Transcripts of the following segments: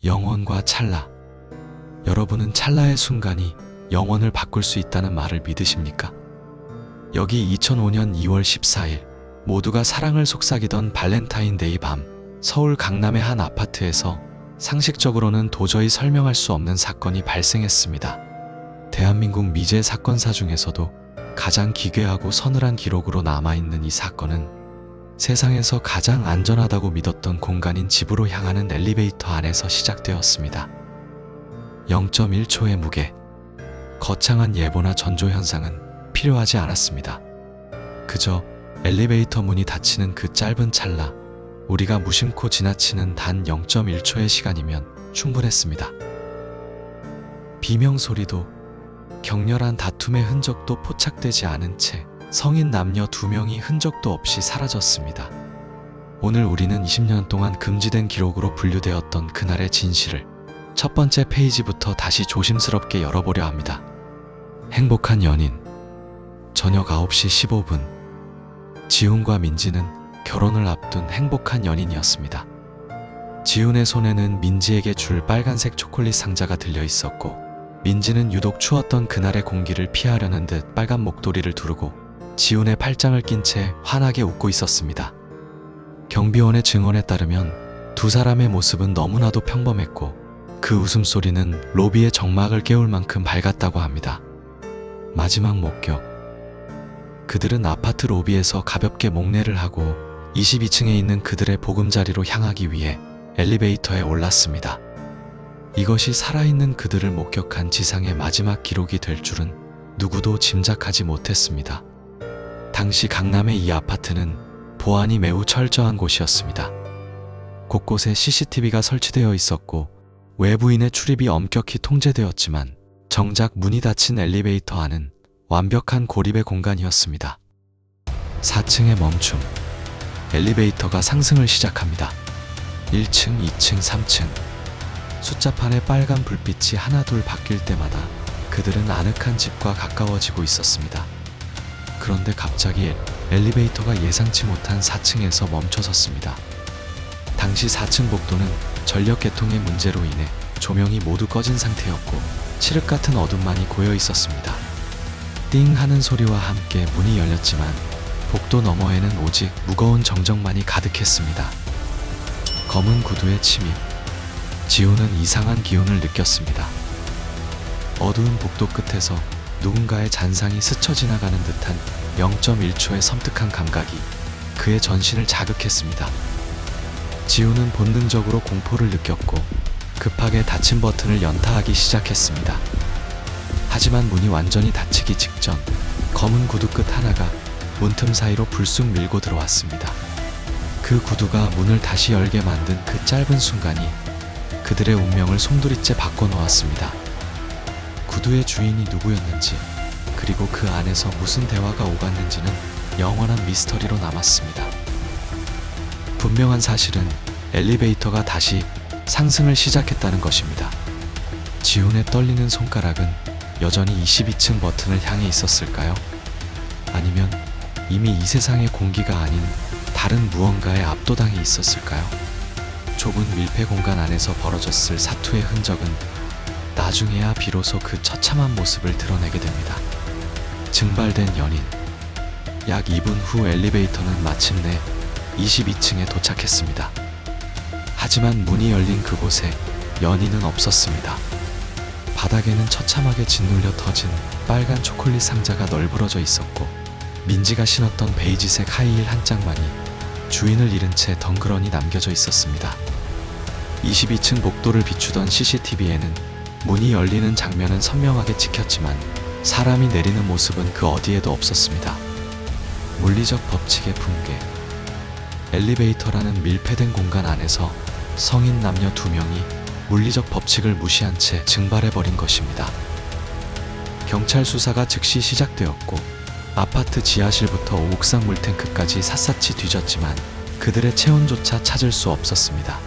영원과 찰나. 여러분은 찰나의 순간이 영원을 바꿀 수 있다는 말을 믿으십니까? 여기 2005년 2월 14일 모두가 사랑을 속삭이던 발렌타인데이 밤, 서울 강남의 한 아파트에서 상식적으로는 도저히 설명할 수 없는 사건이 발생했습니다. 대한민국 미제 사건사 중에서도 가장 기괴하고 서늘한 기록으로 남아있는 이 사건은 세상에서 가장 안전하다고 믿었던 공간인 집으로 향하는 엘리베이터 안에서 시작되었습니다. 0.1초의 무게, 거창한 예보나 전조 현상은 필요하지 않았습니다. 그저 엘리베이터 문이 닫히는 그 짧은 찰나, 우리가 무심코 지나치는 단 0.1초의 시간이면 충분했습니다. 비명소리도, 격렬한 다툼의 흔적도 포착되지 않은 채 성인 남녀 2명이 흔적도 없이 사라졌습니다. 오늘 우리는 20년 동안 금지된 기록으로 분류되었던 그날의 진실을 첫 번째 페이지부터 다시 조심스럽게 열어보려 합니다. 행복한 연인. 저녁 9시 15분. 지훈과 민지는 결혼을 앞둔 행복한 연인이었습니다. 지훈의 손에는 민지에게 줄 빨간색 초콜릿 상자가 들려 있었고, 민지는 유독 추웠던 그날의 공기를 피하려는 듯 빨간 목도리를 두르고 지훈의 팔짱을 낀 채 환하게 웃고 있었습니다. 경비원의 증언에 따르면 두 사람의 모습은 너무나도 평범했고 그 웃음소리는 로비의 정막을 깨울 만큼 밝았다고 합니다. 마지막 목격. 그들은 아파트 로비에서 가볍게 목례를 하고 22층에 있는 그들의 보금자리로 향하기 위해 엘리베이터에 올랐습니다. 이것이 살아있는 그들을 목격한 지상의 마지막 기록이 될 줄은 누구도 짐작하지 못했습니다. 당시 강남의 이 아파트는 보안이 매우 철저한 곳이었습니다. 곳곳에 CCTV가 설치되어 있었고 외부인의 출입이 엄격히 통제되었지만 정작 문이 닫힌 엘리베이터 안은 완벽한 고립의 공간이었습니다. 4층의 멈춤. 엘리베이터가 상승을 시작합니다. 1층, 2층, 3층. 숫자판에 빨간 불빛이 하나둘 바뀔 때마다 그들은 아늑한 집과 가까워지고 있었습니다. 그런데 갑자기 엘리베이터가 예상치 못한 4층에서 멈춰섰습니다. 당시 4층 복도는 전력 개통의 문제로 인해 조명이 모두 꺼진 상태였고 칠흑 같은 어둠만이 고여 있었습니다. 띵 하는 소리와 함께 문이 열렸지만 복도 너머에는 오직 무거운 정적만이 가득했습니다. 검은 구두의 침입. 지훈은 이상한 기운을 느꼈습니다. 어두운 복도 끝에서 누군가의 잔상이 스쳐 지나가는 듯한 0.1초의 섬뜩한 감각이 그의 전신을 자극했습니다. 지훈은 본능적으로 공포를 느꼈고 급하게 닫힌 버튼을 연타하기 시작했습니다. 하지만 문이 완전히 닫히기 직전 검은 구두 끝 하나가 문틈 사이로 불쑥 밀고 들어왔습니다. 그 구두가 문을 다시 열게 만든 그 짧은 순간이 그들의 운명을 송두리째 바꿔놓았습니다. 구두의 주인이 누구였는지, 그리고 그 안에서 무슨 대화가 오갔는지는 영원한 미스터리로 남았습니다. 분명한 사실은 엘리베이터가 다시 상승을 시작했다는 것입니다. 지훈의 떨리는 손가락은 여전히 22층 버튼을 향해 있었을까요? 아니면 이미 이 세상의 공기가 아닌 다른 무언가에 압도당해 있었을까요? 좁은 밀폐 공간 안에서 벌어졌을 사투의 흔적은 나중에야 비로소 그 처참한 모습을 드러내게 됩니다. 증발된 연인. 약 2분 후 엘리베이터는 마침내 22층에 도착했습니다. 하지만 문이 열린 그곳에 연인은 없었습니다. 바닥에는 처참하게 짓눌려 터진 빨간 초콜릿 상자가 널브러져 있었고 민지가 신었던 베이지색 하이힐 한 짝만이 주인을 잃은 채 덩그러니 남겨져 있었습니다. 22층 복도를 비추던 CCTV에는 문이 열리는 장면은 선명하게 찍혔지만 사람이 내리는 모습은 그 어디에도 없었습니다. 물리적 법칙의 붕괴. 엘리베이터라는 밀폐된 공간 안에서 성인 남녀 2명이 물리적 법칙을 무시한 채 증발해버린 것입니다. 경찰 수사가 즉시 시작되었고 아파트 지하실부터 옥상 물탱크까지 샅샅이 뒤졌지만 그들의 체온조차 찾을 수 없었습니다.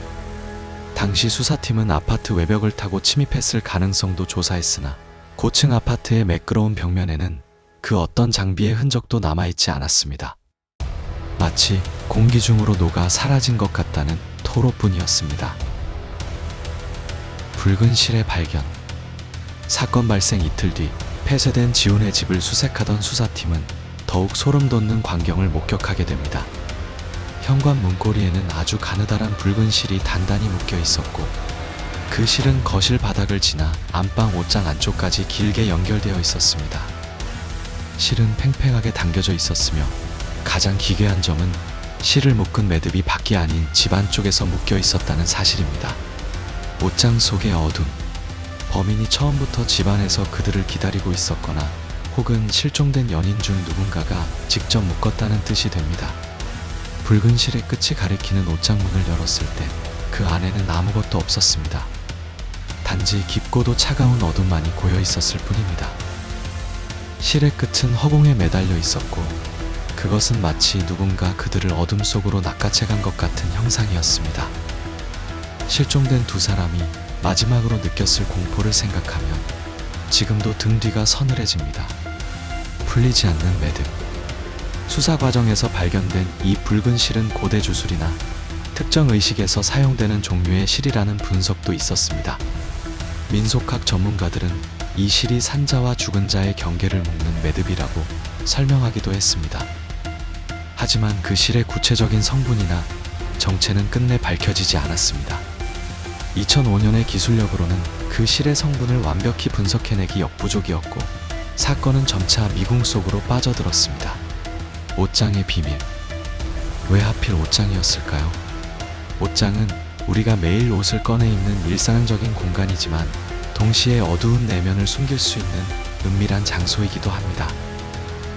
당시 수사팀은 아파트 외벽을 타고 침입했을 가능성도 조사했으나 고층 아파트의 매끄러운 벽면에는 그 어떤 장비의 흔적도 남아있지 않았습니다. 마치 공기 중으로 녹아 사라진 것 같다는 토로뿐이었습니다. 붉은 실의 발견. 사건 발생 이틀 뒤 폐쇄된 지훈의 집을 수색하던 수사팀은 더욱 소름 돋는 광경을 목격하게 됩니다. 현관 문고리에는 아주 가느다란 붉은 실이 단단히 묶여 있었고, 그 실은 거실 바닥을 지나 안방 옷장 안쪽까지 길게 연결되어 있었습니다. 실은 팽팽하게 당겨져 있었으며, 가장 기괴한 점은 실을 묶은 매듭이 밖이 아닌 집 안쪽에서 묶여 있었다는 사실입니다. 옷장 속의 어둠. 범인이 처음부터 집 안에서 그들을 기다리고 있었거나 혹은 실종된 연인 중 누군가가 직접 묶었다는 뜻이 됩니다. 붉은 실의 끝이 가리키는 옷장 문을 열었을 때 그 안에는 아무것도 없었습니다. 단지 깊고도 차가운 어둠만이 고여 있었을 뿐입니다. 실의 끝은 허공에 매달려 있었고, 그것은 마치 누군가 그들을 어둠 속으로 낚아채간 것 같은 형상이었습니다. 실종된 두 사람이 마지막으로 느꼈을 공포를 생각하면 지금도 등 뒤가 서늘해집니다. 풀리지 않는 매듭. 수사 과정에서 발견된 이 붉은 실은 고대 주술이나 특정 의식에서 사용되는 종류의 실이라는 분석도 있었습니다. 민속학 전문가들은 이 실이 산자와 죽은 자의 경계를 묶는 매듭이라고 설명하기도 했습니다. 하지만 그 실의 구체적인 성분이나 정체는 끝내 밝혀지지 않았습니다. 2005년의 기술력으로는 그 실의 성분을 완벽히 분석해내기 역부족이었고, 사건은 점차 미궁 속으로 빠져들었습니다. 옷장의 비밀. 왜 하필 옷장이었을까요? 옷장은 우리가 매일 옷을 꺼내 입는 일상적인 공간이지만 동시에 어두운 내면을 숨길 수 있는 은밀한 장소이기도 합니다.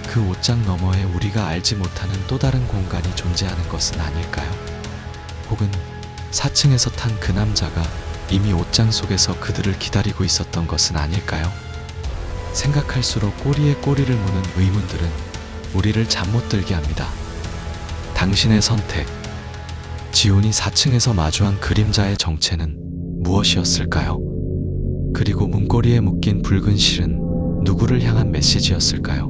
그 옷장 너머에 우리가 알지 못하는 또 다른 공간이 존재하는 것은 아닐까요? 혹은 4층에서 탄 그 남자가 이미 옷장 속에서 그들을 기다리고 있었던 것은 아닐까요? 생각할수록 꼬리에 꼬리를 무는 의문들은 우리를 잠 못 들게 합니다. 당신의 선택. 지훈이 4층에서 마주한 그림자의 정체는 무엇이었을까요? 그리고 문고리에 묶인 붉은 실은 누구를 향한 메시지였을까요?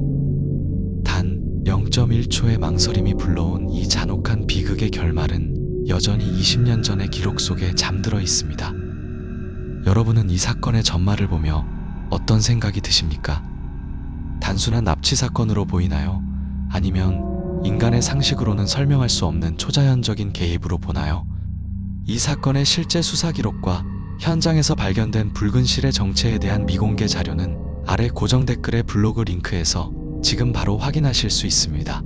단 0.1초의 망설임이 불러온 이 잔혹한 비극의 결말은 여전히 20년 전의 기록 속에 잠들어 있습니다. 여러분은 이 사건의 전말을 보며 어떤 생각이 드십니까? 단순한 납치 사건으로 보이나요? 아니면 인간의 상식으로는 설명할 수 없는 초자연적인 개입으로 보나요? 이 사건의 실제 수사 기록과 현장에서 발견된 붉은 실의 정체에 대한 미공개 자료는 아래 고정 댓글의 블로그 링크에서 지금 바로 확인하실 수 있습니다.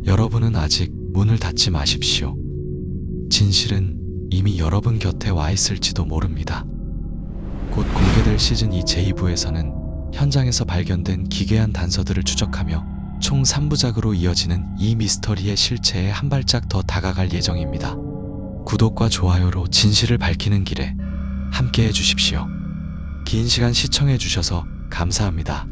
여러분은 아직 문을 닫지 마십시오. 진실은 이미 여러분 곁에 와 있을지도 모릅니다. 곧 공개될 시즌2 제2부에서는 현장에서 발견된 기괴한 단서들을 추적하며 총 3부작으로 이어지는 이 미스터리의 실체에 한 발짝 더 다가갈 예정입니다. 구독과 좋아요로 진실을 밝히는 길에 함께해 주십시오. 긴 시간 시청해 주셔서 감사합니다.